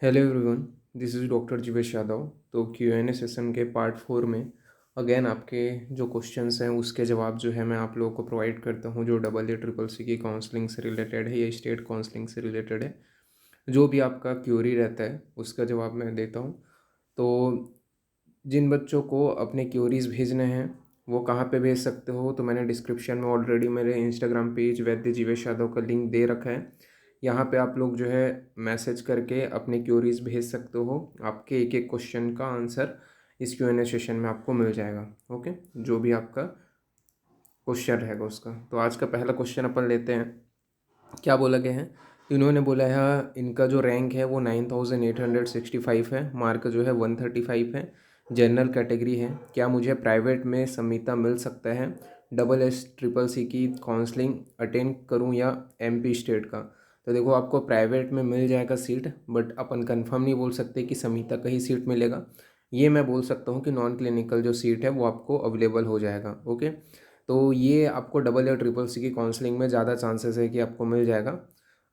Hello everyone, this is doctor Jeevesh Yadav. तो Q&A session के part 4 में अगेन आपके जो क्वेश्चंस हैं उसके जवाब जो है मैं आप लोगों को प्रोवाइड करता हूँ, जो डबल ए ट्रिपल सी की काउंसलिंग से रिलेटेड है या स्टेट काउंसलिंग से रिलेटेड है। जो भी आपका क्यूरी रहता है उसका जवाब मैं देता हूँ। तो जिन बच्चों को अपने क्यूरीज भेजने हैं वो कहाँ पे भेज सकते हो, तो मैंने डिस्क्रिप्शन में ऑलरेडी मेरे इंस्टाग्राम पेज वैद्य जीवेश यादव का लिंक दे रखा है। यहाँ पे आप लोग जो है मैसेज करके अपने क्यूरीज भेज सकते हो। आपके एक एक क्वेश्चन का आंसर इस Q&A सेशन में आपको मिल जाएगा। ओके, जो भी आपका क्वेश्चन रहेगा उसका। तो आज का पहला क्वेश्चन अपन लेते हैं। क्या बोला गया है? इन्होंने बोला है इनका जो रैंक है वो 9865 है, मार्क जो है 135 है, जनरल कैटेगरी है। क्या मुझे प्राइवेट में समीता मिल सकता है? डबल एस ट्रिपल सी की काउंसलिंग अटेंड करूं या MP स्टेट का? तो देखो, आपको प्राइवेट में मिल जाएगा सीट, बट अपन कंफर्म नहीं बोल सकते कि समीता का ही सीट मिलेगा। ये मैं बोल सकता हूँ कि नॉन क्लिनिकल जो सीट है वो आपको अवेलेबल हो जाएगा। ओके, तो ये आपको डबल या ट्रिपल सी की काउंसलिंग में ज़्यादा चांसेस है कि आपको मिल जाएगा।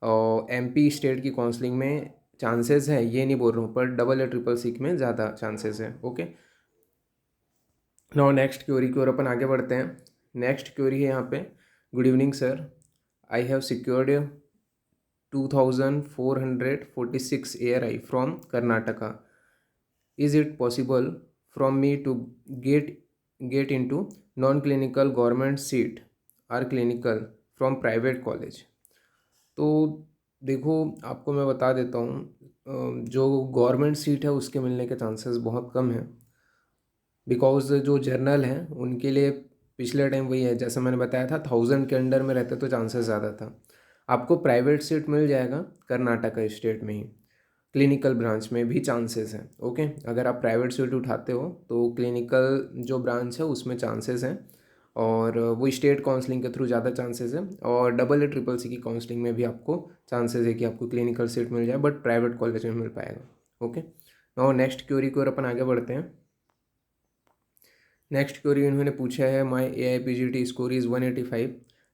और MP स्टेट की काउंसलिंग में चांसेस है ये नहीं बोल रहा हूँ, पर डबल या ट्रिपल सी में ज़्यादा चांसेस है। ओके, नाउ नेक्स्ट क्वेरी की ओर अपन आगे बढ़ते हैं। नेक्स्ट क्वेरी है यहाँ पे। Good evening sir, I have secured 2446 ARI from Karnataka. Is it possible from me to get into non-clinical government seat or clinical from private college? तो देखो, आपको मैं बता देता हूँ, जो गवर्नमेंट सीट है उसके मिलने के चांसेस बहुत कम हैं। बिकॉज जो जर्नल हैं उनके लिए पिछले टाइम वही है, जैसे मैंने बताया था 1000 के अंडर में रहते तो चांसेस ज़्यादा था। आपको प्राइवेट सीट मिल जाएगा कर्नाटका स्टेट में ही, क्लिनिकल ब्रांच में भी चांसेस हैं। ओके, अगर आप प्राइवेट सीट उठाते हो तो क्लिनिकल जो ब्रांच है उसमें चांसेस हैं, और वो स्टेट काउंसलिंग के थ्रू ज़्यादा चांसेस है। और डबल ए ट्रिपल सी की काउंसलिंग में भी आपको चांसेस है कि आपको क्लिनिकल सीट मिल जाए, बट प्राइवेट कॉलेज में मिल पाएगा। ओके, और नेक्स्ट क्वेरी की ओर अपन आगे बढ़ते हैं। नेक्स्ट क्वेरी इन्होंने पूछा है, माई AIPGT score is 185,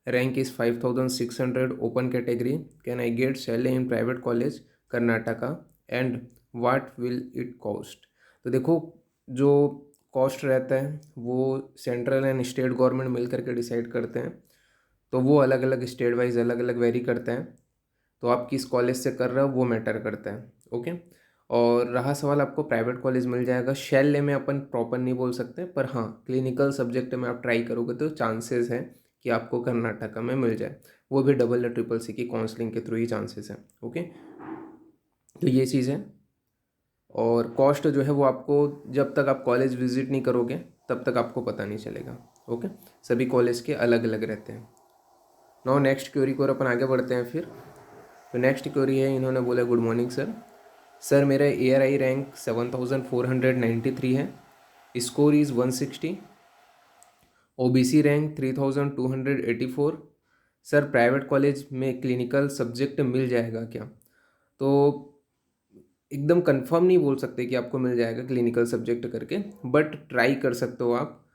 rank is 5600, open category, can I get salary in private college Karnataka and what will it cost? तो देखो, जो कॉस्ट रहता है वो सेंट्रल एंड स्टेट गवर्नमेंट मिल करके डिसाइड करते हैं, तो वो अलग अलग स्टेट वाइज अलग अलग वेरी करते हैं। तो आप किस कॉलेज से कर रहे हो वो मैटर करता है। ओके, और रहा सवाल, आपको प्राइवेट कॉलेज मिल जाएगा। शैल्य में अपन प्रॉपर नहीं बोल सकते, पर हाँ क्लिनिकल सब्जेक्ट में आप ट्राई करोगे तो चांसेस है कि आपको कर्नाटका में मिल जाए, वो भी डबल या ट्रिपल सी की काउंसलिंग के थ्रू ही चांसेस है। ओके, तो ये चीज़ है। और कॉस्ट जो है वो आपको जब तक आप कॉलेज विजिट नहीं करोगे तब तक आपको पता नहीं चलेगा। ओके, सभी कॉलेज के अलग अलग रहते हैं। नाउ नेक्स्ट क्वेरी को अपन आगे बढ़ते हैं फिर। तो नेक्स्ट क्वेरी है, इन्होंने बोला गुड मॉर्निंग सर, सर मेरा ARI रैंक 7493 है, score is 160, OBC rank 3284। Sir private college में क्लिनिकल सब्जेक्ट मिल जाएगा क्या? तो एकदम कंफर्म नहीं बोल सकते कि आपको मिल जाएगा क्लिनिकल सब्जेक्ट करके, बट ट्राई कर सकते हो आप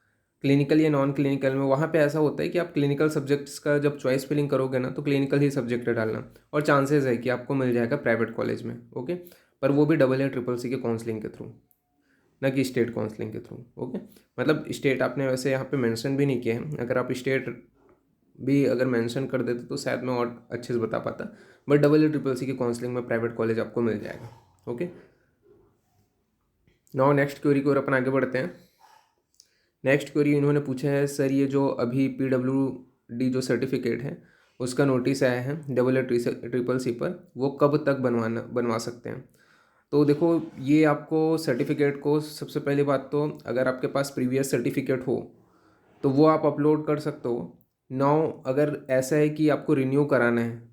क्लिनिकल या नॉन क्लिनिकल में। वहाँ पे ऐसा होता है कि आप क्लिनिकल सब्जेक्ट्स का जब चॉइस फिलिंग करोगे ना तो क्लिनिकल ही सब्जेक्ट डालना, और चांसेस है कि आपको मिल जाएगा प्राइवेट कॉलेज में। ओके, पर वो भी डबल या ट्रिपल सी के काउंसलिंग के थ्रू, ना कि स्टेट काउंसलिंग के थ्रू। ओके, मतलब स्टेट आपने वैसे यहाँ पे मेंशन भी नहीं किया है, अगर आप स्टेट भी अगर मेंशन कर देते तो शायद मैं और अच्छे से बता पाता, बट डबल या ट्रिपल सी की काउंसलिंग में प्राइवेट कॉलेज आपको मिल जाएगा। ओके, नाउ नेक्स्ट क्वेरी की ओर अपन आगे बढ़ते हैं। नेक्स्ट क्वेरी इन्होंने पूछा है, सर ये जो अभी PWD जो सर्टिफिकेट है उसका नोटिस आया है डबल या ट्रिपल सी पर, वो कब तक बनवा सकते हैं? तो देखो, ये आपको सर्टिफिकेट को सबसे पहली बात तो अगर आपके पास प्रीवियस सर्टिफिकेट हो तो वो आप अपलोड कर सकते हो। नाउ अगर ऐसा है कि आपको रिन्यू कराना है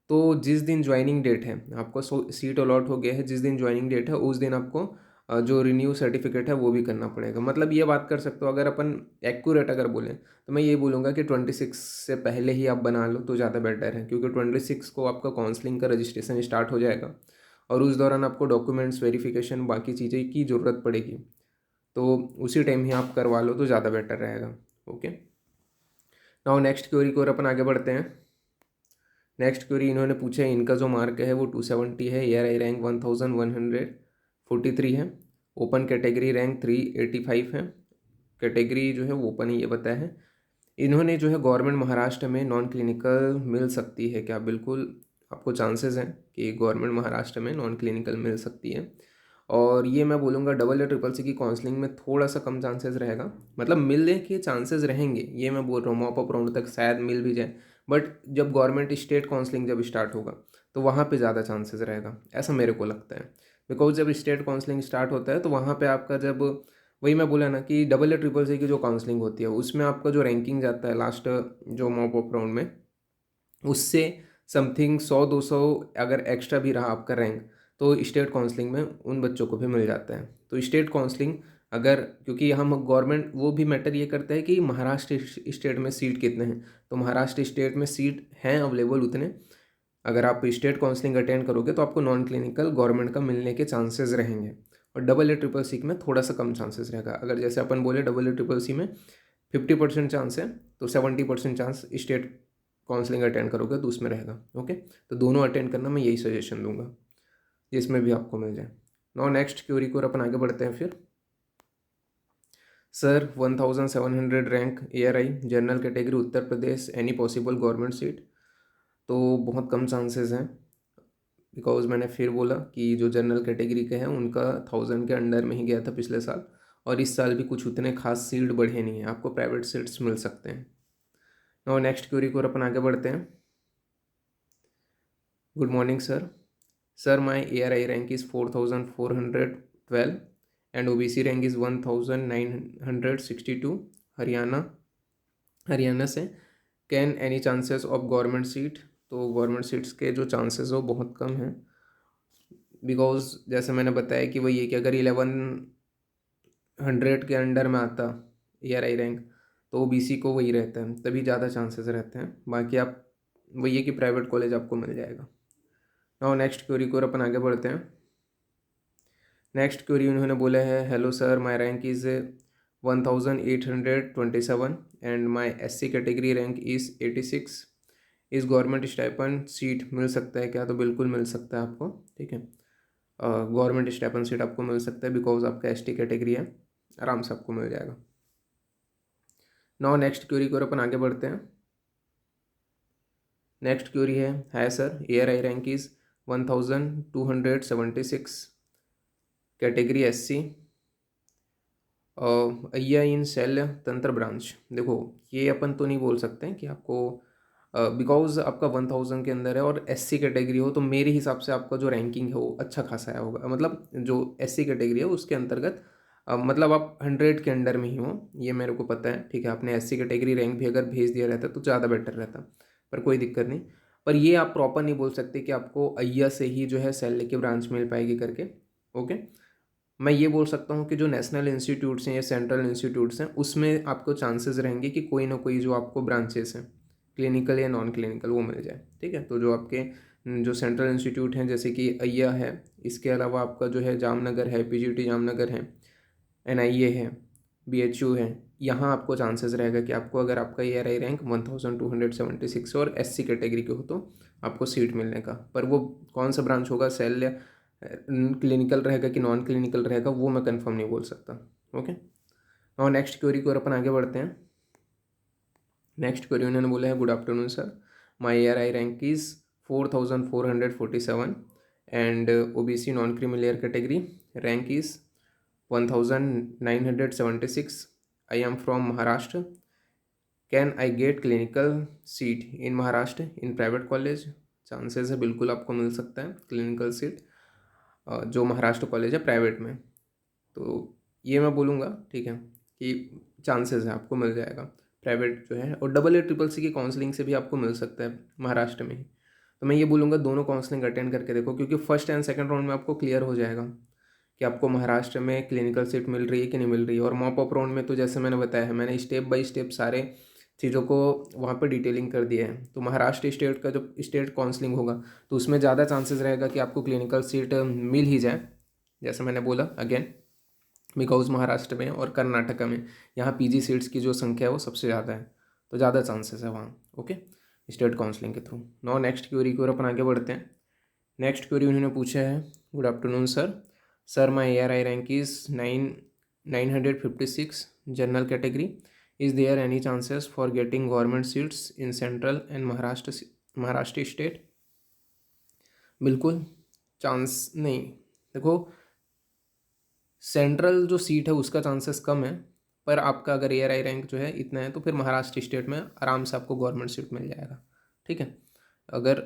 तो जिस दिन ज्वाइनिंग डेट है, आपको सीट अलॉट हो गया है, जिस दिन ज्वाइनिंग डेट है उस दिन आपको जो रिन्यू सर्टिफिकेट है वो भी करना पड़ेगा। मतलब ये बात कर सकते हो, अगर अपन एक्यूरेट अगर बोलें तो मैं ये बोलूँगा कि 26 से पहले ही आप बना लो तो ज़्यादा बेटर है, क्योंकि 26 को आपका काउंसलिंग का रजिस्ट्रेशन स्टार्ट हो जाएगा और उस दौरान आपको डॉक्यूमेंट्स वेरिफिकेशन बाकी चीज़ें की ज़रूरत पड़ेगी, तो उसी टाइम ही आप करवा लो तो ज़्यादा बेटर रहेगा। ओके, नाउ नेक्स्ट क्वेरी की ओर अपन आगे बढ़ते हैं। नेक्स्ट क्वेरी इन्होंने पूछा है, इनका जो मार्क है वो 270 है, ARI रैंक 1143 है, ओपन कैटेगरी रैंक 385 है, कैटेगरी जो है वो ओपन ही ये बताया है। इन्होंने जो है गवर्नमेंट महाराष्ट्र में नॉन क्लिनिकल मिल सकती है क्या? बिल्कुल आपको चांसेस हैं कि गवर्नमेंट महाराष्ट्र में नॉन क्लिनिकल मिल सकती है। और ये मैं बोलूँगा डबल या ट्रिपल सी की काउंसलिंग में थोड़ा सा कम चांसेस रहेगा, मतलब मिलने के चांसेस रहेंगे, ये मैं बोल रहा हूँ। मॉप अप राउंड तक शायद मिल भी जाए, बट जब गवर्नमेंट स्टेट काउंसलिंग जब स्टार्ट होगा तो वहाँ पे ज़्यादा चांसेस रहेगा, ऐसा मेरे को लगता है। बिकॉज जब स्टेट काउंसलिंग स्टार्ट होता है तो वहाँ पे आपका जब, वही मैं बोला ना कि डबल या ट्रिपल सी की जो काउंसलिंग होती है उसमें आपका जो रैंकिंग जाता है लास्ट जो मॉप अप राउंड में, उससे समथिंग 100-200 अगर एक्स्ट्रा भी रहा आपका रैंक तो स्टेट काउंसलिंग में उन बच्चों को भी मिल जाता है। तो स्टेट काउंसलिंग अगर, क्योंकि हम गवर्नमेंट वो भी मैटर ये करता है कि महाराष्ट्र स्टेट में सीट कितने हैं, तो महाराष्ट्र स्टेट में सीट हैं अवेलेबल उतने, अगर आप स्टेट काउंसलिंग अटेंड करोगे तो आपको नॉन क्लिनिकल गवर्नमेंट का मिलने के चांसेस रहेंगे। और डबल या ट्रिपल सी में थोड़ा सा कम चांसेस रहेगा। अगर जैसे अपन बोले डबल या ट्रिपल सी में 50% चांस है, तो 70% चांस स्टेट काउंसलिंग अटेंड करोगे तो उसमें रहेगा। ओके, तो दोनों अटेंड करना मैं यही सजेशन दूंगा जिसमें भी आपको मिल जाए। नाउ नेक्स्ट क्यूरी को अपन आगे बढ़ते हैं फिर। Sir 1700 rank ARI general category Uttar Pradesh, any possible government seat? तो बहुत कम चांसेस हैं, बिकॉज मैंने फिर बोला कि जो जनरल कैटेगरी के हैं उनका 1000 के अंडर में ही गया था पिछले साल, और इस साल भी कुछ उतने खास सीट बढ़े नहीं हैं, आपको प्राइवेट सीट्स मिल सकते हैं। और नेक्स्ट क्वेरी को अपन आगे बढ़ते हैं। Good morning sir, sir my ARI rank is 4412 and OBC rank is 1962, Haryana से। Can any chances of government seat? तो गवर्नमेंट सीट्स के जो चांसेस हो बहुत कम हैं, बिकॉज जैसे मैंने बताया कि वही है कि अगर 1100 के अंडर में आता ARI रैंक तो OBC को वही रहता है, तभी ज़्यादा चांसेस रहते हैं। बाकी आप वही है कि प्राइवेट कॉलेज आपको मिल जाएगा। और नेक्स्ट क्वेरी को अपन आगे बढ़ते हैं। नेक्स्ट क्वेरी उन्होंने बोला है, hello sir my rank is 1827 and my SC category rank is 86, इस गवर्नमेंट स्टाइपेंड सीट मिल सकता है क्या? तो बिल्कुल मिल सकता है आपको, ठीक है। गवर्नमेंट स्टाइपेंड सीट आपको मिल सकता है बिकॉज आपका ST कैटेगरी है, आराम से आपको मिल जाएगा। नाउ नेक्स्ट क्वेरी को अपन आगे बढ़ते हैं। नेक्स्ट क्वेरी है, hi sir ARI rank is 1276, category SC, अय्या इन शैल्य तंत्र ब्रांच। देखो ये अपन तो नहीं बोल सकते हैं कि आपको, बिकॉज आपका 1000 के अंदर है और SC कैटेगरी हो, तो मेरे हिसाब से आपका जो रैंकिंग है वो अच्छा खासा आया होगा, मतलब जो SC कैटेगरी है उसके अंतर्गत, मतलब आप 100 के अंडर में ही हो, ये मेरे को पता है, ठीक है। आपने SC कैटेगरी रैंक भी अगर भेज दिया रहता तो ज़्यादा बेटर रहता, पर कोई दिक्कत नहीं। पर ये आप प्रॉपर नहीं बोल सकते कि आपको अय्या से ही जो है शैल्य की ब्रांच मिल पाएगी करके। ओके, मैं ये बोल सकता हूँ कि जो नेशनल इंस्टीट्यूट्स हैं या सेंट्रल इंस्टीट्यूट्स हैं उसमें आपको चांसेस रहेंगे कि कोई ना कोई जो आपको ब्रांचेस हैं क्लिनिकल या नॉन क्लिनिकल वो मिल जाए, ठीक है। तो जो आपके जो सेंट्रल इंस्टीट्यूट हैं जैसे कि अय्या है, इसके अलावा आपका जो है जामनगर है, PGT जामनगर है, NIA है, BHU है, यहाँ आपको चांसेस रहेगा कि आपको, अगर आपका ARI रैंक 1276 और SC कैटेगरी के हो तो आपको सीट मिलने का। पर वो कौन सा ब्रांच होगा, सेल या क्लिनिकल रहेगा कि नॉन क्लिनिकल रहेगा, वो मैं कंफर्म नहीं बोल सकता। ओके, और नेक्स्ट क्वेरी को अपन आगे बढ़ते हैं। नेक्स्ट क्वेरी उन्होंने बोला है, good afternoon sir, my ARI rank is 4447 and OBC non creamy category rank is 1976, I am from Maharashtra, can I gate clinical seat in Maharashtra in private college? Chances है बिल्कुल आपको मिल सकता है क्लिनिकल सीट जो Maharashtra college है प्राइवेट में। तो ये मैं बोलूँगा, ठीक है, कि चांसेस है आपको मिल जाएगा प्राइवेट जो है। और डबल या ट्रिपल सी की काउंसलिंग से भी आपको मिल सकता है महाराष्ट्र में ही। तो मैं ये बोलूँगा दोनों काउंसलिंग अटेंड करके देखो, क्योंकि फर्स्ट एंड सेकंड राउंड में आपको क्लियर हो जाएगा कि आपको महाराष्ट्र में क्लिनिकल सीट मिल रही है कि नहीं मिल रही है। और मॉप अप राउंड में तो जैसे मैंने बताया है, मैंने स्टेप बाय स्टेप सारे चीज़ों को वहाँ पर डिटेलिंग कर दिया है। तो महाराष्ट्र स्टेट का जब स्टेट काउंसलिंग होगा तो उसमें ज़्यादा चांसेस रहेगा कि आपको क्लिनिकल सीट मिल ही जाए, जैसे मैंने बोला अगेन, बिकॉज महाराष्ट्र में और कर्नाटका में यहाँ PG सीट्स की जो संख्या है वो सबसे ज़्यादा है, तो ज़्यादा चांसेस है वहाँ। ओके, स्टेट काउंसलिंग के थ्रू। नाउ नेक्स्ट क्वेरी की ओर अपन आगे बढ़ते हैं। नेक्स्ट क्वेरी उन्होंने पूछा है, good afternoon sir my ARI rank is 956 general category, is there any chances for getting government seats in central and Maharashtra state? बिल्कुल चांस नहीं। देखो, सेंट्रल जो सीट है उसका चांसेस कम है, पर आपका अगर ARI रैंक जो है इतना है तो फिर महाराष्ट्र स्टेट में आराम से आपको गवर्नमेंट सीट मिल जाएगा। ठीक है, अगर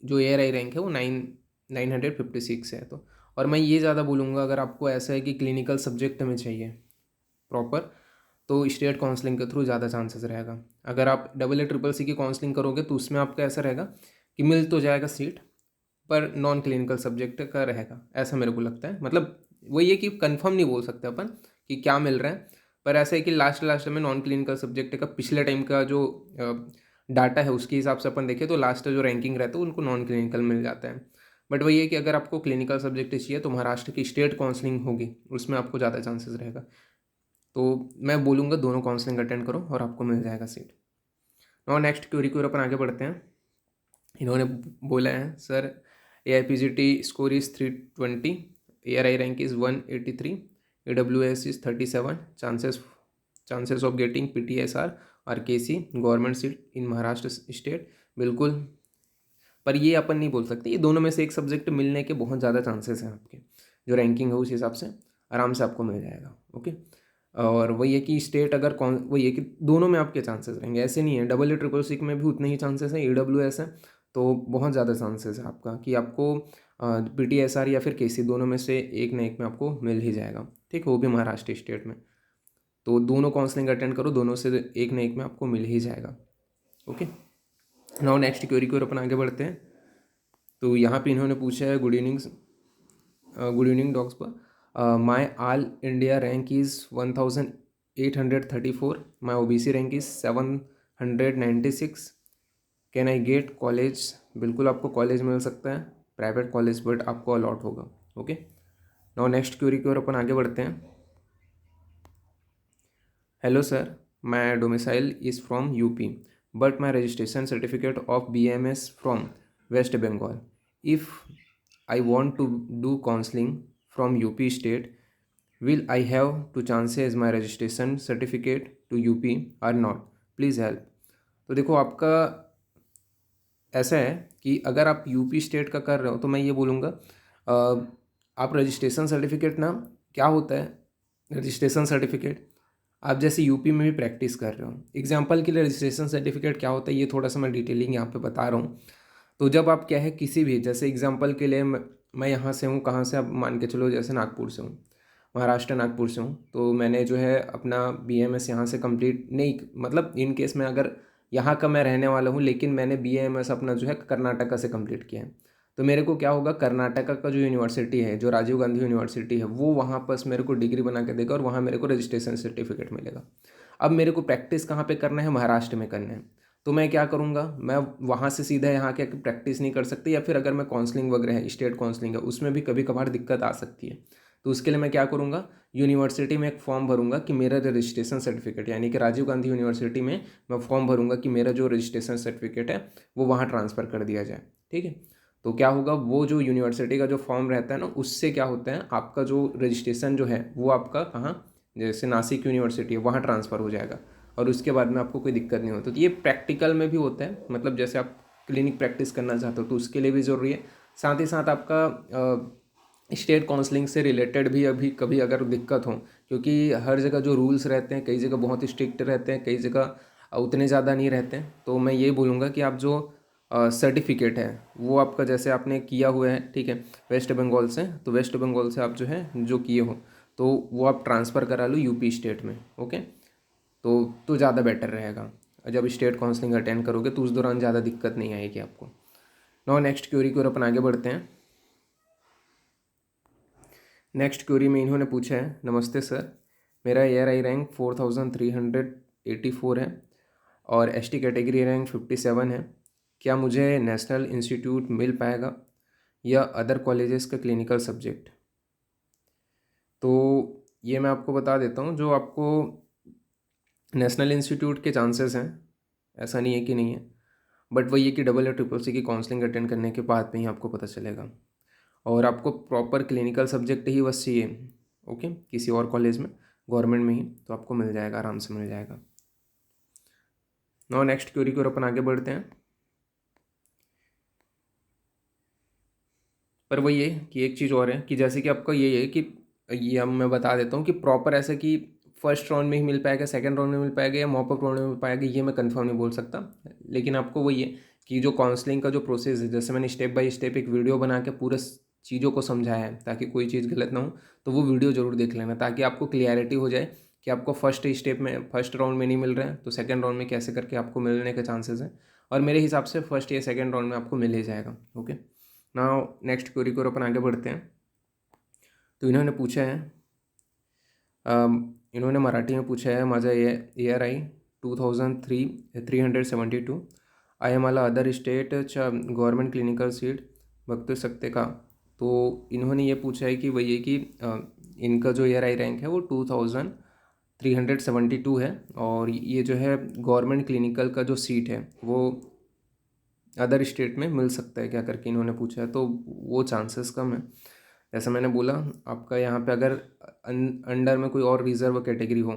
जो ARI रैंक है वो 956 है तो। और मैं ये ज़्यादा बोलूँगा, अगर आपको ऐसा है कि क्लिनिकल सब्जेक्ट में चाहिए प्रॉपर, तो स्टेट काउंसलिंग के थ्रू ज़्यादा चांसेस रहेगा। अगर आप AA CCC की काउंसलिंग करोगे तो उसमें आपका ऐसा रहेगा कि मिल तो जाएगा सीट, पर नॉन क्लिनिकल सब्जेक्ट का रहेगा, ऐसा मेरे को लगता है। मतलब वही है कि कंफर्म नहीं बोल सकते अपन कि क्या मिल रहा है, पर ऐसा है कि लास्ट में नॉन क्लिनिकल सब्जेक्ट का पिछले टाइम का जो डाटा है उसके हिसाब से अपन देखें तो लास्ट जो रैंकिंग रहता है उनको नॉन क्लिनिकल मिल जाता है। बट वही है कि अगर आपको क्लिनिकल सब्जेक्ट चाहिए तो महाराष्ट्र की स्टेट काउंसलिंग होगी, उसमें आपको ज़्यादा चांसेस रहेगा। तो मैं बोलूँगा दोनों काउंसलिंग अटेंड करो और आपको मिल जाएगा सीट। और नेक्स्ट क्वेरी की ओर अपन आगे बढ़ते हैं। इन्होंने बोला है, sir AIPGT score is 320, ARI rank is 183, AWS is 37, chances of getting PTSR और KC गवर्नमेंट सीट इन महाराष्ट्र स्टेट। बिल्कुल, पर ये अपन नहीं बोल सकते, ये दोनों में से एक सब्जेक्ट मिलने के बहुत ज़्यादा चांसेस हैं। आपके जो रैंकिंग है उस हिसाब से आराम से आपको मिल जाएगा। ओके, और वही है कि स्टेट अगर कौन, वही है कि दोनों में आपके चांसेस रहेंगे, ऐसे नहीं है। AA CCC में भी उतने ही चांसेस हैं, AWS है तो बहुत ज़्यादा चांसेस है आपका कि आपको PTSR या फिर KC दोनों में से एक न एक में आपको मिल ही जाएगा। ठीक है, वो भी महाराष्ट्र स्टेट में। तो दोनों काउंसलिंग अटेंड करो, दोनों से एक न एक में आपको मिल ही जाएगा। ओके, नाउ नेक्स्ट क्वेरी की ओर अपन आगे बढ़ते हैं। तो यहाँ पे इन्होंने पूछा है, गुड इवनिंग डॉग्स पर, my all India rank is 1834, my OBC rank is 796, can I get college? बिल्कुल आपको कॉलेज मिल सकता है, प्राइवेट कॉलेज, बट आपको अलॉट होगा। ओके, नाउ नेक्स्ट क्वेरी की ओर अपन आगे बढ़ते हैं। Hello sir, my domicile is from UP, but my registration certificate of BMS from West Bengal. If I want to do counseling from UP state, will I have to chances my registration certificate to UP or not? Please help. तो देखो, आपका ऐसा है कि अगर आप UP state का कर रहे हो तो मैं ये बोलूँगा, आप रजिस्ट्रेशन सर्टिफिकेट ना, क्या होता है रजिस्ट्रेशन सर्टिफिकेट, आप जैसे UP में भी प्रैक्टिस कर रहे हो, एग्जाम्पल के लिए रजिस्ट्रेशन सर्टिफिकेट क्या होता है ये थोड़ा सा मैं डिटेलिंग यहाँ पे बता रहा हूँ। तो जब आप क्या है किसी भी, जैसे एग्जांपल के लिए मैं यहाँ से हूँ, कहाँ से आप मान के चलो, जैसे नागपुर से हूँ, महाराष्ट्र नागपुर से हूँ, तो मैंने जो है अपना BAMS यहाँ से कंप्लीट नहीं, मतलब इन केस में अगर यहाँ का मैं रहने वाला हूँ लेकिन मैंने BAMS अपना जो है कर्नाटका से कंप्लीट किया है, तो मेरे को क्या होगा, कर्नाटका का जो यूनिवर्सिटी है, जो राजीव गांधी यूनिवर्सिटी है, वो वहाँ पर मेरे को डिग्री बना के देगा और वहाँ मेरे को रजिस्ट्रेशन सर्टिफिकेट मिलेगा। अब मेरे को प्रैक्टिस कहाँ पे करना है, महाराष्ट्र में करना है, तो मैं क्या करूँगा, मैं वहाँ से सीधा यहाँ के प्रैक्टिस नहीं कर सकती, या फिर अगर मैं काउंसलिंग वगैरह है, स्टेट काउंसलिंग है, उसमें भी कभी कभार दिक्कत आ सकती है। तो उसके लिए मैं क्या करूँगा, यूनिवर्सिटी में एक फॉर्म भरूंगा कि मेरा रजिस्ट्रेशन सर्टिफिकेट, यानी कि राजीव गांधी यूनिवर्सिटी में मैं फॉर्म भरूंगा कि मेरा जो रजिस्ट्रेशन सर्टिफिकेट है वो वहाँ ट्रांसफ़र कर दिया जाए। ठीक है, तो क्या होगा, वो जो यूनिवर्सिटी का जो फॉर्म रहता है ना, उससे क्या होता है, आपका जो रजिस्ट्रेशन जो है वो आपका कहाँ, जैसे नासिक यूनिवर्सिटी है वहाँ ट्रांसफ़र हो जाएगा और उसके बाद में आपको कोई दिक्कत नहीं होती। तो ये प्रैक्टिकल में भी होता है, मतलब जैसे आप क्लिनिक प्रैक्टिस करना चाहते हो तो उसके लिए भी ज़रूरी है। साथ ही साथ आपका स्टेट काउंसलिंग से रिलेटेड भी अभी कभी अगर दिक्कत हो, क्योंकि हर जगह जो रूल्स रहते हैं, कई जगह बहुत स्ट्रिक्ट रहते हैं, कई जगह उतने ज़्यादा नहीं रहते हैं, तो मैं ये बोलूँगा कि आप जो सर्टिफिकेट है वो आपका, जैसे आपने किया हुआ है, ठीक है, वेस्ट बंगाल से, तो वेस्ट बंगाल से आप जो है जो किए हो तो वो आप ट्रांसफ़र करा लो UP स्टेट में। ओके, तो ज़्यादा बेटर रहेगा। जब स्टेट काउंसलिंग अटेंड करोगे तो उस दौरान ज़्यादा दिक्कत नहीं आएगी आपको। नाउ नेक्स्ट क्वेरी की ओर अपन आगे बढ़ते हैं। नेक्स्ट क्वेरी में इन्होंने पूछा है, नमस्ते सर, मेरा ARI रैंक 4384 है और ST कैटेगरी रैंक 57 है। क्या मुझे नेशनल इंस्टीट्यूट मिल पाएगा या अदर कॉलेजेस का क्लिनिकल सब्जेक्ट? तो ये मैं आपको बता देता हूँ, जो आपको नेशनल इंस्टीट्यूट के चांसेस हैं, ऐसा नहीं है कि नहीं है, बट वही है कि डबल या ट्रिपल सी की काउंसलिंग अटेंड करने के बाद में ही आपको पता चलेगा। और आपको प्रॉपर क्लिनिकल सब्जेक्ट ही बस चाहिए, ओके, किसी और कॉलेज में, गवर्नमेंट में ही, तो आपको मिल जाएगा, आराम से मिल जाएगा। नाउ नेक्स्ट क्वेरी की ओर अपन आगे बढ़ते हैं। पर वही है कि एक चीज़ और है कि जैसे कि आपका ये है कि ये अब मैं बता देता हूँ कि प्रॉपर ऐसा कि फर्स्ट राउंड में ही मिल पाएगा, सेकंड राउंड में मिल पाएगा या मॉपअप राउंड में मिल पाएगा, ये मैं कंफर्म नहीं बोल सकता। लेकिन आपको वही है कि जो काउंसलिंग का जो प्रोसेस है, जैसे मैंने स्टेप बाय स्टेप एक वीडियो बना के पूरे चीज़ों को समझाया है ताकि कोई चीज़ गलत ना हो, तो वो वीडियो ज़रूर देख लेना ताकि आपको क्लियरिटी हो जाए कि आपको फर्स्ट स्टेप में, फर्स्ट राउंड में नहीं मिल रहा है तो सेकेंड राउंड में कैसे करके आपको मिलने के चांसेस हैं। और मेरे हिसाब से फर्स्ट या सेकेंड राउंड में आपको मिल ही जाएगा। ओके, नाउ नेक्स्ट क्वेरी को अपन आगे बढ़ते हैं। तो इन्होंने पूछा है, इन्होंने मराठी में पूछा है, माझा ARI 2372 आहे, मला अदर स्टेटच्या गव्हर्मेंट क्लिनिकल सीट बघू सकते का। तो इन्होंने ये पूछा है कि वही है कि इनका जो ARI रैंक है वो 2372 है, और ये जो है गवर्नमेंट क्लिनिकल का जो सीट है वो अदर स्टेट में मिल सकता है क्या करके इन्होंने पूछा है। तो वो चांसेस कम है। जैसा मैंने बोला, आपका यहाँ पे अगर अंडर में कोई और रिजर्व कैटेगरी हो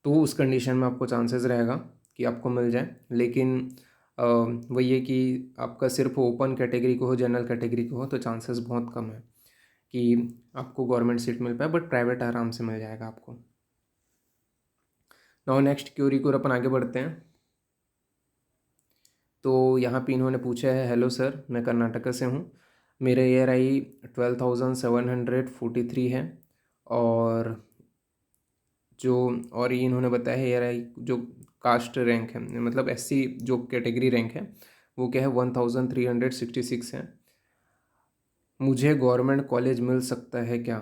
तो उस कंडीशन में आपको चांसेस रहेगा कि आपको मिल जाए। लेकिन वही है कि आपका सिर्फ ओपन कैटेगरी को हो, जनरल कैटेगरी को हो, तो चांसेस बहुत कम है कि आपको गवर्नमेंट सीट मिल पाए, बट प्राइवेट आराम से मिल जाएगा आपको। नाउ नेक्स्ट क्वेरी को अपन आगे बढ़ते हैं। तो यहाँ पे इन्होंने पूछा है, हेलो सर, मैं कर्नाटका से हूँ, मेरा ARI 12,743 है, और जो और ये इन्होंने बताया है ARI जो कास्ट रैंक है, मतलब SC जो कैटेगरी रैंक है वो क्या है 1366 है। मुझे गवर्नमेंट कॉलेज मिल सकता है क्या।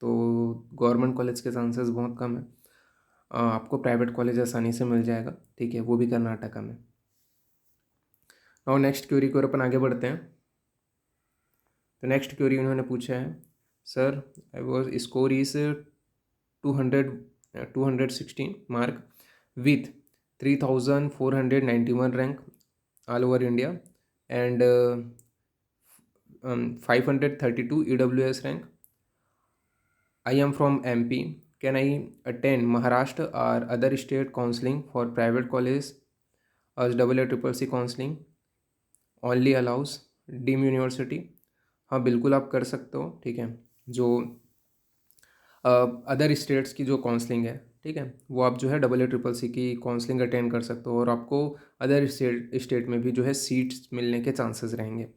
तो गवर्नमेंट कॉलेज के चांसेस बहुत कम है, आपको प्राइवेट कॉलेज आसानी से मिल जाएगा, ठीक है, वो भी कर्नाटका में। और नेक्स्ट क्वेरी की ओर अपन आगे बढ़ते हैं। तो नेक्स्ट क्वेरी उन्होंने पूछा है, sir I was score is 216 mark with 3491 rank all over India and 532 EWS rank. I am from MP. Can I attend Maharashtra or other state counseling for private colleges as AA triple C counseling only allows deem university. हाँ बिल्कुल आप कर सकते हो, ठीक है। जो other states की जो काउंसलिंग है, ठीक है, वो आप जो है AA ट्रिपल सी की काउंसलिंग अटेंड कर सकते हो, और आपको अदर स्टेट में भी जो है सीट्स मिलने के चांसेस रहेंगे।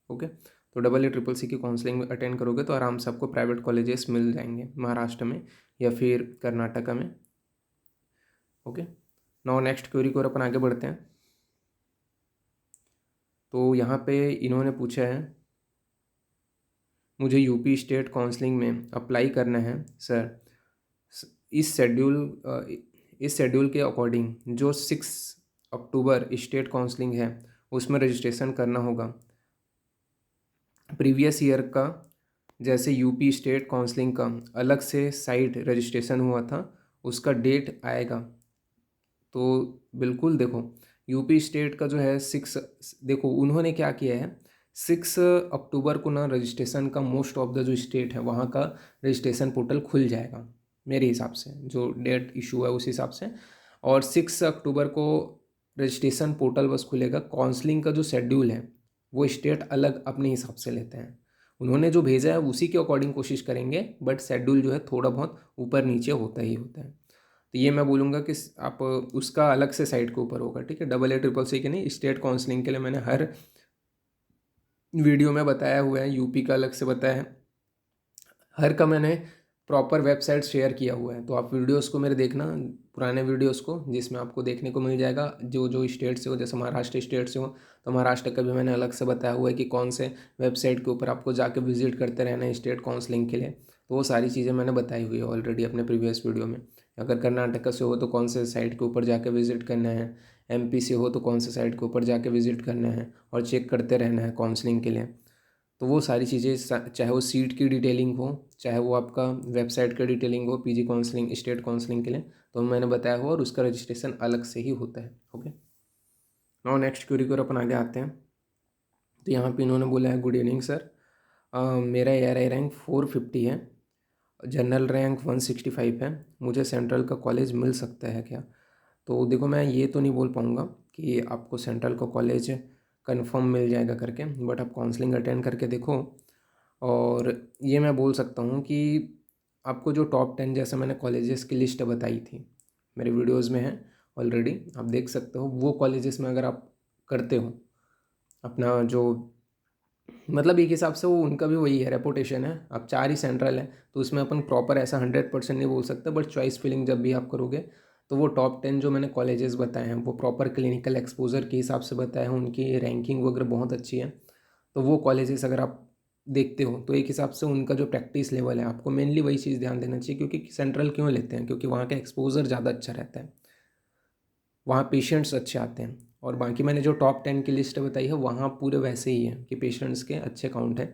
ओके, तो AA ट्रिपल सी की काउंसलिंग अटेंड करोगे तो आराम से आपको प्राइवेट कॉलेजेस मिल जाएंगे महाराष्ट्र में या फिर कर्नाटका में। ओके, नाउ नेक्स्ट क्वेरी को अपन आगे बढ़ते हैं। तो यहाँ पे इन्होंने पूछा है, मुझे यूपी स्टेट काउंसलिंग में अप्लाई करना है सर, इस शेड्यूल के अकॉर्डिंग जो 6 अक्टूबर स्टेट काउंसलिंग है उसमें रजिस्ट्रेशन करना होगा। प्रीवियस ईयर का जैसे यूपी स्टेट काउंसलिंग का अलग से साइट रजिस्ट्रेशन हुआ था, उसका डेट आएगा। तो बिल्कुल देखो, यूपी स्टेट का जो है 6, देखो उन्होंने क्या किया है, 6 अक्टूबर को ना रजिस्ट्रेशन का मोस्ट ऑफ द जो स्टेट है वहाँ का रजिस्ट्रेशन पोर्टल खुल जाएगा मेरे हिसाब से, जो डेट इशू है उस हिसाब से। और 6 अक्टूबर को रजिस्ट्रेशन पोर्टल बस खुलेगा। काउंसलिंग का जो शेड्यूल है वो स्टेट अलग अपने हिसाब से लेते हैं, उन्होंने जो भेजा है उसी के अकॉर्डिंग कोशिश करेंगे, बट शेड्यूल जो है थोड़ा बहुत ऊपर नीचे होता ही होता है। तो ये मैं बोलूँगा कि आप उसका अलग से साइट के ऊपर होगा, ठीक है। AA ट्रिपल सी के नहीं, स्टेट काउंसलिंग के लिए मैंने हर वीडियो में बताया हुआ है, यूपी का अलग से बताया है, हर का मैंने प्रॉपर वेबसाइट शेयर किया हुआ है। तो आप वीडियोस को मेरे देखना, पुराने वीडियोस को, जिसमें आपको देखने को मिल जाएगा जो जो स्टेट से हो। जैसे महाराष्ट्र स्टेट से हो तो महाराष्ट्र का भी मैंने अलग से बताया हुआ है कि कौन से वेबसाइट के ऊपर आपको जाके विजिट करते रहना है स्टेट काउंसलिंग के लिए। तो वो सारी चीज़ें मैंने बताई हुई है ऑलरेडी अपने प्रीवियस वीडियो में। अगर कर्नाटक से हो तो कौन से साइट के ऊपर जाके विजिट करना है, MP से हो तो कौन से साइट के ऊपर जाके विजिट करना है, और चेक करते रहना है काउंसलिंग के लिए। तो वो सारी चीज़ें, चाहे वो सीट की डिटेलिंग हो, चाहे वो आपका वेबसाइट का डिटेलिंग हो, PG काउंसलिंग, स्टेट काउंसलिंग के लिए, तो मैंने बताया हुआ, और उसका रजिस्ट्रेशन अलग से ही होता है। ओके, नाउ नेक्स्ट क्वेरी को अपन आगे आते हैं। तो यहाँ पे इन्होंने बोला है, गुड इवनिंग सर, मेरा ARI रैंक 450 है, जनरल रैंक 165 है, मुझे सेंट्रल का कॉलेज मिल सकता है क्या? तो देखो, मैं ये तो नहीं बोल पाऊँगा कि आपको सेंट्रल का कॉलेज कंफर्म मिल जाएगा करके, बट आप काउंसलिंग अटेंड करके देखो। और ये मैं बोल सकता हूँ कि आपको जो टॉप 10 जैसे मैंने कॉलेजेस की लिस्ट बताई थी, मेरे वीडियोज़ में है ऑलरेडी, आप देख सकते हो। वो कॉलेजेस में अगर आप करते हो अपना जो, मतलब एक हिसाब से वो उनका भी वही है, रेपुटेशन है। अब 4 ही सेंट्रल है, तो उसमें अपन प्रॉपर ऐसा 100% नहीं बोल सकते, बट चॉइस फिलिंग जब भी आप करोगे तो वो टॉप 10 जो मैंने कॉलेजेस बताए हैं वो प्रॉपर क्लिनिकल एक्सपोजर के हिसाब से बताए हैं, उनकी रैंकिंग वगैरह बहुत अच्छी है। तो वो कॉलेजेस अगर आप देखते हो तो एक हिसाब से उनका जो प्रैक्टिस लेवल है, आपको मेनली वही चीज़ ध्यान देना चाहिए। क्योंकि सेंट्रल क्यों लेते हैं? क्योंकि वहाँ का एक्सपोजर ज़्यादा अच्छा रहता है, वहाँ पेशेंट्स अच्छे आते हैं। और बाकी मैंने जो टॉप 10 की लिस्ट बताई है वहाँ पूरे वैसे ही है कि पेशेंट्स के अच्छे काउंट है,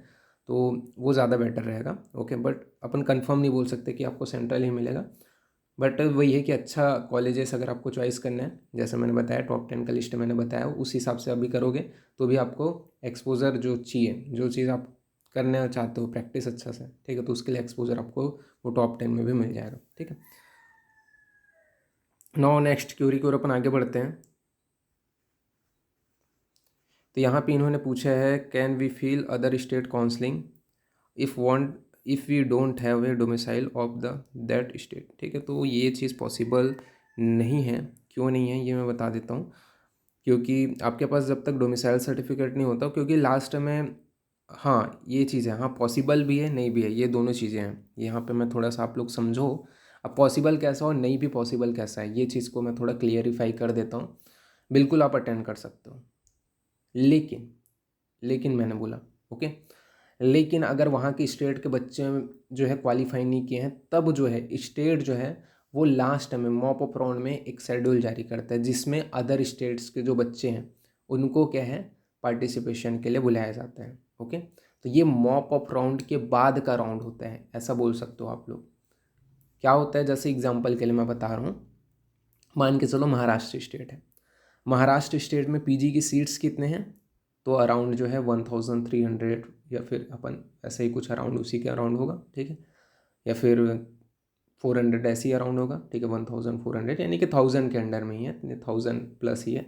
तो वो ज़्यादा बेटर रहेगा। ओके, बट अपन कंफर्म नहीं बोल सकते कि आपको सेंट्रल ही मिलेगा। बट वही है कि अच्छा कॉलेजेस अगर आपको चॉइस करना है, जैसे मैंने बताया टॉप 10 का लिस्ट मैंने बताया, उस हिसाब से अभी करोगे तो भी आपको एक्सपोजर जो चाहिए, जो चीज़ आप करना चाहते हो प्रैक्टिस अच्छा से, ठीक है, तो उसके लिए एक्सपोजर आपको वो टॉप 10 में भी मिल जाएगा। ठीक है, नाउ नेक्स्ट क्यूरी की ओर अपन आगे बढ़ते हैं। तो यहाँ पे इन्होंने पूछा है, can we fill other state counselling if we don't have a domicile of the that state. ठीक है, तो ये चीज़ पॉसिबल नहीं है। क्यों नहीं है ये मैं बता देता हूँ। क्योंकि आपके पास जब तक डोमिसाइल सर्टिफिकेट नहीं होता, क्योंकि लास्ट में, हाँ ये चीज़ है, हाँ पॉसिबल भी है नहीं भी है, ये दोनों चीज़ें हैं। यहाँ पे मैं थोड़ा सा आप लोग समझो, अब पॉसिबल कैसा और नहीं भी पॉसिबल कैसा है, ये चीज़ को मैं थोड़ा क्लियरिफाई कर देता हूँ। बिल्कुल आप अटेंड कर सकते हो, लेकिन लेकिन मैंने बोला, ओके, लेकिन अगर वहाँ की स्टेट के बच्चे जो है क्वालिफाई नहीं किए हैं, तब जो है स्टेट जो है वो लास्ट में मॉप अप राउंड में एक शेड्यूल जारी करता है, जिसमें अदर स्टेट्स के जो बच्चे हैं उनको क्या है, पार्टिसिपेशन के लिए बुलाया जाता है। ओके, तो ये मॉप अप राउंड के बाद का राउंड होता है, ऐसा बोल सकते हो आप लोग। क्या होता है, जैसे एग्जाम्पल के लिए मैं बता रहा हूँ, मान के चलो महाराष्ट्र स्टेट है, महाराष्ट्र स्टेट में PG की सीट्स कितने हैं, तो अराउंड जो है 1300, या फिर अपन ऐसे ही कुछ अराउंड उसी के अराउंड होगा, ठीक है, या फिर 400 ऐसे ही अराउंड होगा, ठीक है, 1400, यानी कि 1000 के अंडर में ही है, 1000+ ही है।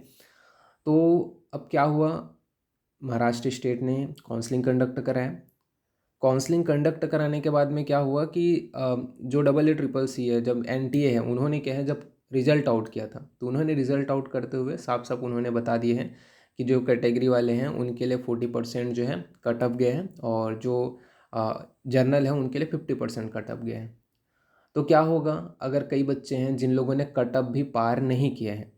तो अब क्या हुआ, महाराष्ट्र स्टेट ने काउंसलिंग कंडक्ट कराया। काउंसलिंग कंडक्ट कराने के बाद में क्या हुआ कि जो EEC है, जब NTA है, उन्होंने क्या है, जब रिज़ल्ट आउट किया था, तो उन्होंने रिज़ल्ट आउट करते हुए साफ साफ उन्होंने बता दिए हैं कि जो कैटेगरी वाले हैं उनके लिए 40% जो है कट ऑफ गया है, और जो जर्नल है उनके लिए 50% कट ऑफ गया है। तो क्या होगा, अगर कई बच्चे हैं जिन लोगों ने कट ऑफ भी पार नहीं किया है,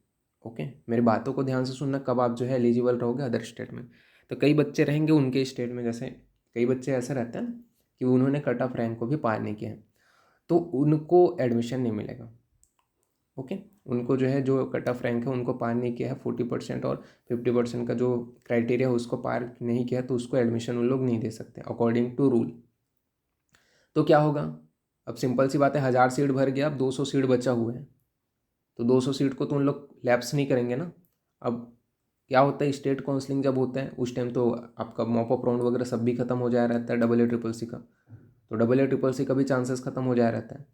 ओके, मेरी बातों को ध्यान से सुनना, कब आप जो है एलिजिबल रहोगे अदर स्टेट में, तो कई बच्चे रहेंगे उनके स्टेट में, जैसे कई बच्चे ऐसा रहता है ना कि उन्होंने कट ऑफ रैंक को भी पार नहीं किया है, तो उनको एडमिशन नहीं मिलेगा। ओके, उनको जो है, जो कट ऑफ रैंक है उनको पार नहीं किया है 40% और 50% का जो क्राइटेरिया है उसको पार नहीं किया, तो उसको एडमिशन उन लोग नहीं दे सकते अकॉर्डिंग टू रूल। तो क्या होगा, अब सिंपल सी बात है, 1000 सीट भर गया, अब 200 सीट बचा हुआ है, तो 200 सीट को तो उन लोग लैप्स नहीं करेंगे ना। अब क्या होता है, स्टेट काउंसलिंग जब होता है उस टाइम तो आपका मॉप अप राउंड वगैरह सब भी खत्म हो जाया रहता है, AA का, तो AA का भी चांसेस खत्म हो जाया रहता है।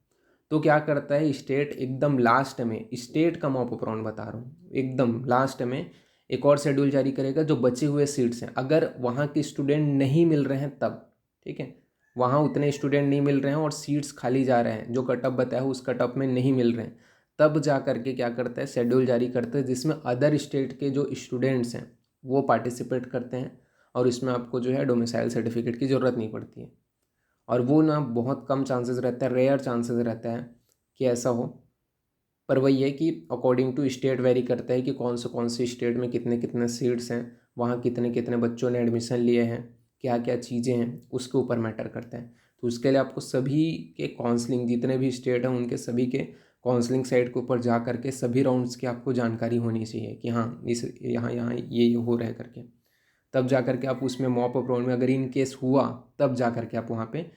तो क्या करता है स्टेट, एकदम लास्ट में, स्टेट का मॉप अप राउंड बता रहा हूँ, एकदम लास्ट में एक और शेड्यूल जारी करेगा, जो बचे हुए सीट्स हैं अगर वहाँ के स्टूडेंट नहीं मिल रहे हैं तब, ठीक है, वहाँ उतने स्टूडेंट नहीं मिल रहे हैं और सीट्स खाली जा रहे हैं, जो कटअप बताया उस कटअप में नहीं मिल रहे हैं, तब जा करके क्या करता है, शेड्यूल जारी करता है, जिसमें अदर स्टेट के जो स्टूडेंट्स हैं वो पार्टिसिपेट करते हैं, और इसमें आपको जो है डोमिसाइल सर्टिफिकेट की ज़रूरत नहीं पड़ती है। और वो ना बहुत कम चांसेस रहता है, रेयर चांसेस रहता है कि ऐसा हो, पर वही है कि अकॉर्डिंग टू स्टेट वेरी करता है कि कौन से स्टेट में कितने कितने सीट्स हैं, वहाँ कितने कितने बच्चों ने एडमिशन लिए हैं, क्या क्या चीज़ें हैं, उसके ऊपर मैटर करता है। तो उसके लिए आपको सभी के काउंसलिंग, जितने भी स्टेट हैं उनके सभी के काउंसलिंग साइट के ऊपर जा करके सभी राउंड्स की आपको जानकारी होनी चाहिए कि हाँ इस यहाँ यहाँ ये हो रहा है करके, तब जा करके आप उसमें मॉप अप राउंड में अगर इन केस हुआ, तब जा करके आप वहाँ पे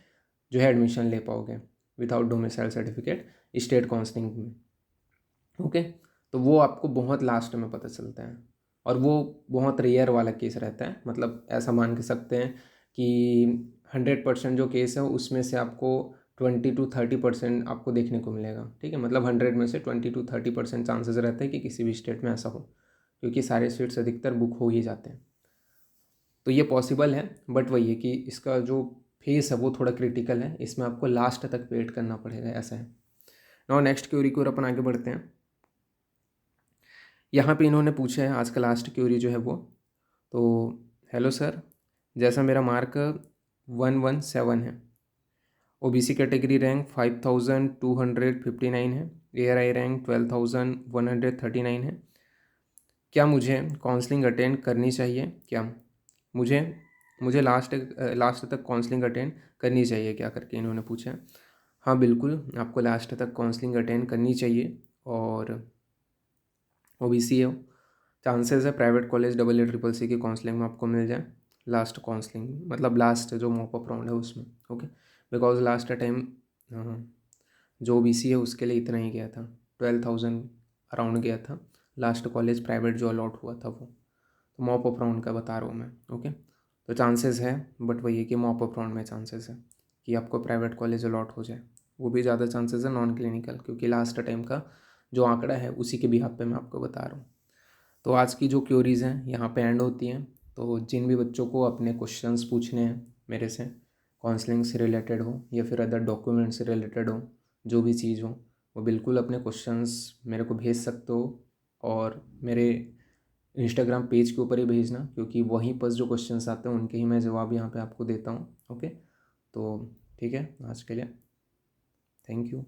जो है एडमिशन ले पाओगे without domicile certificate state counselling में। ओके, तो वो आपको बहुत लास्ट में पता चलता है। और वो बहुत रेयर वाला केस रहता है, मतलब ऐसा मान के सकते हैं कि 100% जो केस है उसमें से आपको 20 to 30% आपको देखने को मिलेगा, ठीक है। मतलब 100 में से 20 to 30% चांसेस रहते हैं कि किसी भी स्टेट में ऐसा हो, क्योंकि सारे स्टेट्स अधिकतर बुक हो ही जाते हैं। तो ये पॉसिबल है, बट वही है कि इसका जो फेस है वो थोड़ा क्रिटिकल है, इसमें आपको लास्ट तक वेट करना पड़ेगा, ऐसा है। नाउ नेक्स्ट क्यूरी की ओर अपन आगे बढ़ते हैं। यहाँ पे इन्होंने पूछा है आज का लास्ट क्यूरी जो है वो, तो हेलो सर, जैसा मेरा मार्क 117 है, ओबीसी कैटेगरी रैंक 5259 है, एआरआई रैंक 12139 है, क्या मुझे काउंसलिंग अटेंड करनी चाहिए क्या? मुझे मुझे लास्ट तक काउंसलिंग अटेंड करनी चाहिए क्या, करके इन्होंने पूछा है। हाँ बिल्कुल, आपको लास्ट तक काउंसलिंग अटेंड करनी चाहिए। और ओबीसी है, चांसेस है प्राइवेट कॉलेज EECC की काउंसलिंग में आपको मिल जाए लास्ट काउंसलिंग, मतलब लास्ट जो मॉपअप राउंड है उसमें, ओके। बिकॉज लास्ट टाइम जो ओबीसी है उसके लिए इतना ही गया था, 12,000 अराउंड गया था लास्ट कॉलेज प्राइवेट जो अलॉट हुआ था वो। तो मॉपअप राउंड का बता रहा हूँ मैं, ओके। तो चांसेस है, बट वही है कि मॉपअप राउंड में चांसेस है कि आपको प्राइवेट कॉलेज अलॉट हो जाए, वो भी ज़्यादा चांसेस है नॉन क्लिनिकल, क्योंकि लास्ट टाइम का जो आंकड़ा है उसी के बिहाफ पे मैं आपको बता रहा हूँ। तो आज की जो क्योरीज़ हैं यहाँ पे एंड होती हैं। तो जिन भी बच्चों को अपने क्वेश्चंस पूछने हैं मेरे से, काउंसलिंग से रिलेटेड हो या फिर अदर डॉक्यूमेंट से रिलेटेड हो, जो भी चीज़ हो, वो बिल्कुल अपने क्वेश्चंस मेरे को भेज सकते हो। और मेरे इंस्टाग्राम पेज के ऊपर ही भेजना, क्योंकि वहीं पर जो क्वेश्चंस आते हैं उनके ही मैं जवाब यहाँ पे आपको देता हूँ, ओके। तो ठीक है, आज के लिए थैंक यू।